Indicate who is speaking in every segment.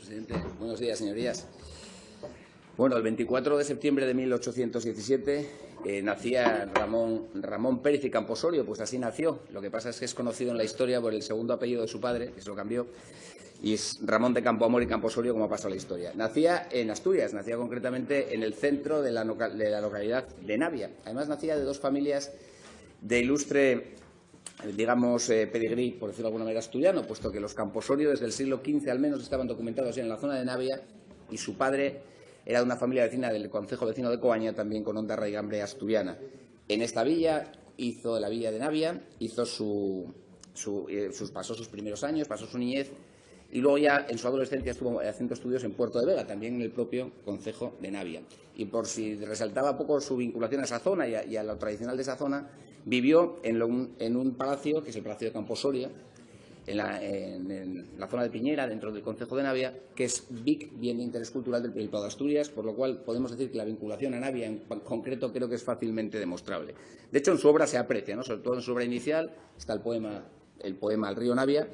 Speaker 1: presidente. Buenos días, señorías. Bueno, el 24 de septiembre de 1817 nacía Ramón Pérez y Camposorio, pues así nació. Lo que pasa es que es conocido en la historia por el segundo apellido de su padre, que se lo cambió, y es Ramón de Campoamor y Camposorio, como pasó la historia. Nacía en Asturias, nacía concretamente en el centro de la localidad de Navia. Además, nacía de dos familias de ilustre, digamos, pedigrí, por decirlo de alguna manera, asturiano, puesto que los Camposorio desde el siglo XV al menos estaban documentados en la zona de Navia, y su padre era de una familia vecina del concejo vecino de Coaña, también con honda raigambre asturiana. En esta villa, la villa de Navia, pasó sus primeros años, pasó su niñez, y luego ya en su adolescencia estuvo haciendo estudios en Puerto de Vega, también en el propio concejo de Navia. Y por si resaltaba poco su vinculación a esa zona y a lo tradicional de esa zona, vivió en un palacio, que es el Palacio de Camposoria, en la zona de Piñera, dentro del concejo de Navia, que es bien de interés cultural del Principado de Asturias, por lo cual podemos decir que la vinculación a Navia en concreto creo que es fácilmente demostrable. De hecho, en su obra se aprecia, ¿no? Sobre todo en su obra inicial está el poema El río Navia,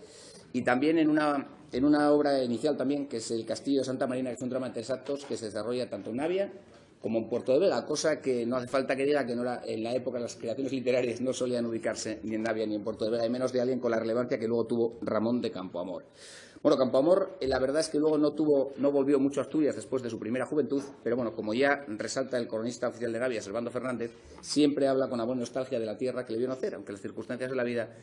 Speaker 1: y también en una obra inicial también, que es El castillo de Santa Marina, que es un drama en 3 actos que se desarrolla tanto en Navia como en Puerto de Vega, cosa que no hace falta que diga que no era, en la época las creaciones literarias no solían ubicarse ni en Navia ni en Puerto de Vega, y menos de alguien con la relevancia que luego tuvo Ramón de Campoamor. Bueno, Campoamor, la verdad es que luego no volvió mucho a Asturias después de su primera juventud, pero bueno, como ya resalta el cronista oficial de Navia, Servando Fernández, siempre habla con buena nostalgia de la tierra que le vio nacer, aunque las circunstancias de la vida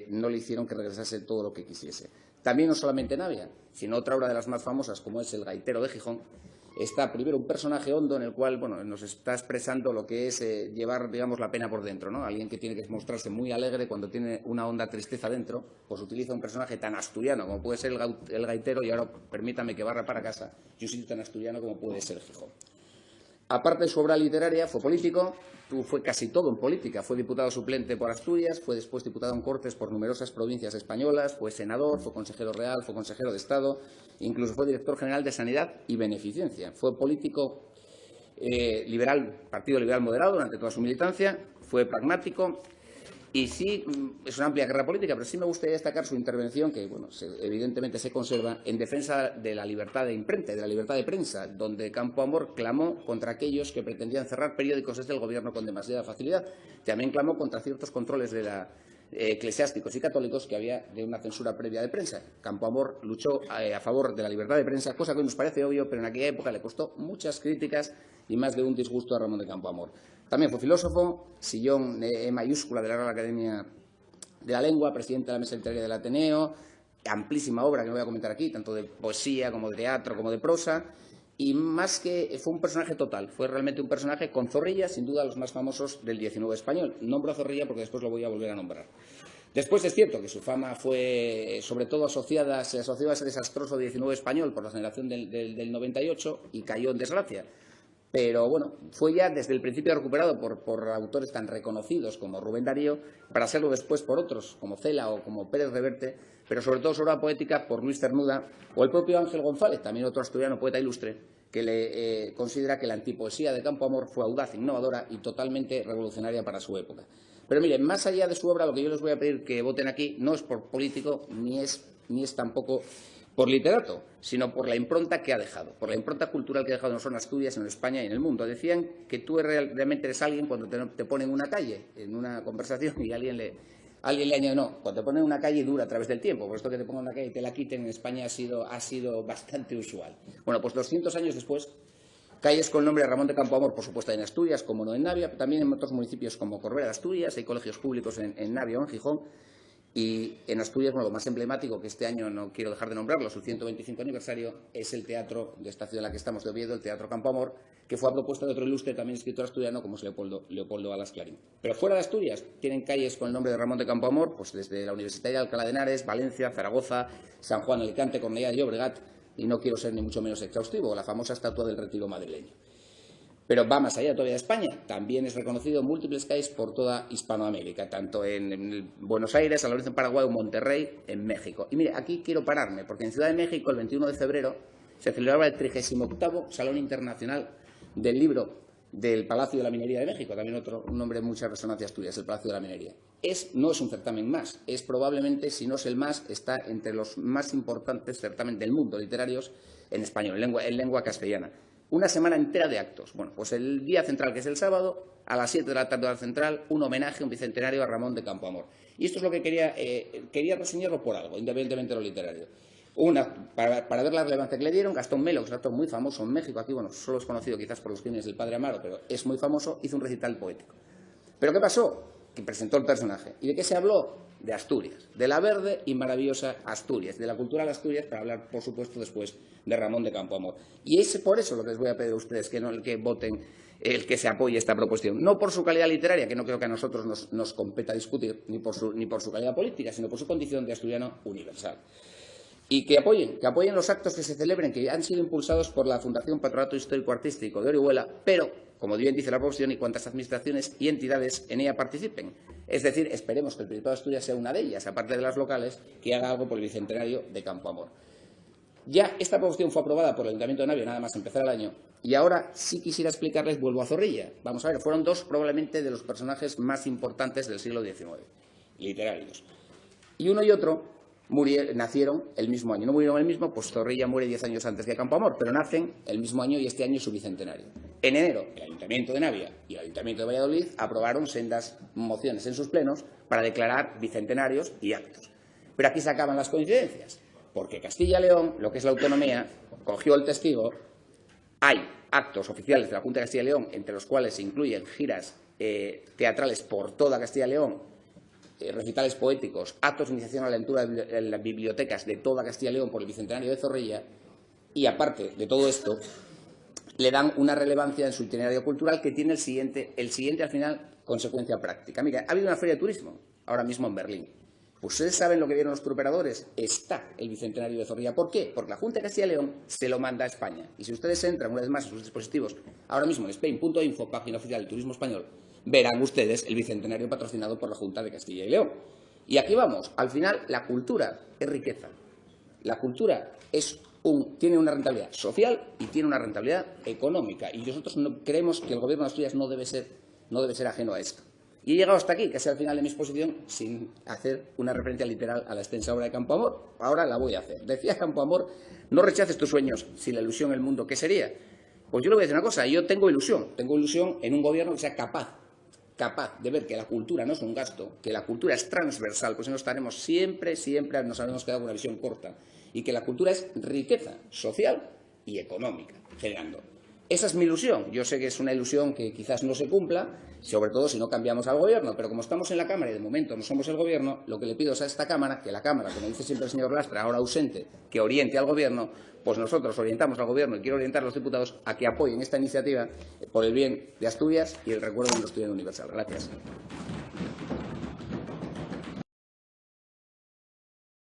Speaker 1: no le hicieron que regresase todo lo que quisiese. También no solamente Navia, sino otra obra de las más famosas, como es El gaitero de Gijón. Está primero un personaje hondo en el cual, bueno, nos está expresando lo que es llevar, digamos, la pena por dentro, ¿no? Alguien que tiene que mostrarse muy alegre cuando tiene una honda tristeza dentro, pues utiliza un personaje tan asturiano como puede ser el gaitero, y ahora permítame que barra para casa, y un sitio tan asturiano como puede ser Gijón. Aparte de su obra literaria, fue político, fue casi todo en política. Fue diputado suplente por Asturias, fue después diputado en Cortes por numerosas provincias españolas, fue senador, fue consejero real, fue consejero de Estado, incluso fue director general de Sanidad y Beneficencia. Fue político liberal, Partido Liberal Moderado durante toda su militancia, fue pragmático. Y sí, es una amplia carrera política, pero sí me gustaría destacar su intervención, que bueno, evidentemente se conserva, en defensa de la libertad de imprenta y de la libertad de prensa, donde Campoamor clamó contra aquellos que pretendían cerrar periódicos desde el gobierno con demasiada facilidad. También clamó contra ciertos controles eclesiásticos y católicos que había de una censura previa de prensa. Campoamor luchó a favor de la libertad de prensa, cosa que hoy nos parece obvio, pero en aquella época le costó muchas críticas y más de un disgusto a Ramón de Campoamor. También fue filósofo, sillón mayúscula de la Real Academia de la Lengua, presidente de la Mesa Literaria del Ateneo, amplísima obra que no voy a comentar aquí, tanto de poesía como de teatro como de prosa, y más que fue un personaje total, fue realmente un personaje con Zorrilla, sin duda los más famosos del XIX español. Nombro a Zorrilla porque después lo voy a volver a nombrar. Después es cierto que su fama fue sobre todo se asoció a ese desastroso XIX español por la generación del 98 y cayó en desgracia. Pero bueno, fue ya desde el principio recuperado por autores tan reconocidos como Rubén Darío, para serlo después por otros como Cela o como Pérez Reverte, pero sobre todo su obra poética por Luis Cernuda o el propio Ángel González, también otro asturiano poeta ilustre, que le considera que la antipoesía de Campoamor fue audaz, innovadora y totalmente revolucionaria para su época. Pero miren, más allá de su obra, lo que yo les voy a pedir que voten aquí no es por político ni es tampoco por literato, sino por la impronta que ha dejado, por la impronta cultural que ha dejado no solo en Asturias, sino en España y en el mundo. Decían que tú realmente eres alguien cuando te ponen en una calle, en una conversación, y alguien le añade, no, cuando te ponen en una calle dura a través del tiempo. Por esto que te pongan en una calle y te la quiten en España ha sido bastante usual. Bueno, pues 200 años después, calles con el nombre de Ramón de Campoamor, por supuesto, en Asturias, como no en Navia, también en otros municipios como Corbera de Asturias, hay colegios públicos en Navia o en Gijón. Y en Asturias, bueno, lo más emblemático, que este año no quiero dejar de nombrarlo, su 125 aniversario, es el teatro de esta ciudad en la que estamos, de Oviedo, el Teatro Campoamor, que fue a propuesta de otro ilustre, también escritor asturiano, como es Leopoldo Alas Clarín. Pero fuera de Asturias, tienen calles con el nombre de Ramón de Campoamor, pues desde la Universitaria de Alcalá de Henares, Valencia, Zaragoza, San Juan, Alicante, Cornellá de Llobregat, y no quiero ser ni mucho menos exhaustivo, la famosa estatua del Retiro madrileño. Pero va más allá todavía de España. También es reconocido en múltiples calles por toda Hispanoamérica, tanto en Buenos Aires, San Lorenzo en Paraguay o Monterrey en México. Y mire, aquí quiero pararme, porque en Ciudad de México, el 21 de febrero, se celebraba el 38º Salón Internacional del Libro del Palacio de la Minería de México, también un nombre de mucha resonancia asturias, el Palacio de la Minería. no es un certamen más, es probablemente, si no es el más, está entre los más importantes certámenes del mundo literarios en español, en lengua castellana. Una semana entera de actos. Bueno, pues el día central, que es el sábado, a las 7 de la tarde hora central, un homenaje, un bicentenario a Ramón de Campoamor. Y esto es lo que quería reseñarlo por algo, independientemente de lo literario. Para ver la relevancia que le dieron, Gastón Melo, que es un actor muy famoso en México, aquí, bueno, solo es conocido quizás por los crímenes del padre Amaro, pero es muy famoso, hizo un recital poético. ¿Pero qué pasó? Que presentó el personaje. ¿Y de qué se habló? De Asturias, de la verde y maravillosa Asturias, de la cultura de Asturias, para hablar, por supuesto, después de Ramón de Campoamor. Y es por eso lo que les voy a pedir a ustedes, que voten, el que se apoye esta proposición. No por su calidad literaria, que no creo que a nosotros nos competa discutir, ni por su calidad política, sino por su condición de asturiano universal. Y que apoyen los actos que se celebren, que han sido impulsados por la Fundación Patronato Histórico Artístico de Orihuela, pero, como bien dice la proposición, y cuantas administraciones y entidades en ella participen. Es decir, esperemos que el Principado de Asturias sea una de ellas, aparte de las locales, que haga algo por el bicentenario de Campoamor. Ya esta proposición fue aprobada por el Ayuntamiento de Navia, nada más empezar el año, y ahora sí quisiera explicarles, vuelvo a Zorrilla. Vamos a ver, fueron dos probablemente de los personajes más importantes del siglo XIX, literarios. Y uno y otro nacieron el mismo año. No murieron el mismo, pues Zorrilla muere 10 años antes que Campoamor, pero nacen el mismo año y este año es su bicentenario. En enero, el Ayuntamiento de Navia y el Ayuntamiento de Valladolid aprobaron sendas mociones en sus plenos para declarar bicentenarios y actos. Pero aquí se acaban las coincidencias, porque Castilla y León, lo que es la autonomía, cogió el testigo. Hay actos oficiales de la Junta de Castilla y León, entre los cuales se incluyen giras teatrales por toda Castilla y León, recitales poéticos, actos de iniciación a la lectura en las bibliotecas de toda Castilla y León por el bicentenario de Zorrilla, y aparte de todo esto, le dan una relevancia en su itinerario cultural que tiene el siguiente al final, consecuencia práctica. Mira, ha habido una feria de turismo ahora mismo en Berlín. Pues ustedes saben lo que vieron los turoperadores. Está el bicentenario de Zorrilla. ¿Por qué? Porque la Junta de Castilla y León se lo manda a España. Y si ustedes entran una vez más en sus dispositivos, ahora mismo en spain.info, página oficial del turismo español, verán ustedes el bicentenario patrocinado por la Junta de Castilla y León. Y aquí vamos. Al final, la cultura es riqueza. La cultura tiene una rentabilidad social y tiene una rentabilidad económica. Y nosotros creemos que el Gobierno de Asturias no debe ser ajeno a esto. Y he llegado hasta aquí, que es el final de mi exposición, sin hacer una referencia literal a la extensa obra de Campoamor. Ahora la voy a hacer. Decía Campoamor, no rechaces tus sueños sin la ilusión el mundo. ¿Qué sería? Pues yo le voy a decir una cosa, yo tengo ilusión en un gobierno que sea capaz de ver que la cultura no es un gasto, que la cultura es transversal, pues si no estaremos siempre nos habremos quedado con una visión corta, y que la cultura es riqueza social y económica, generando. Esa es mi ilusión. Yo sé que es una ilusión que quizás no se cumpla, sobre todo si no cambiamos al Gobierno, pero como estamos en la Cámara y de momento no somos el Gobierno, lo que le pido es a esta Cámara, que la Cámara, como dice siempre el señor Lastra, ahora ausente, que oriente al Gobierno, pues nosotros orientamos al Gobierno y quiero orientar a los diputados a que apoyen esta iniciativa por el bien de Asturias y el recuerdo de nuestro estudiante universal. Gracias.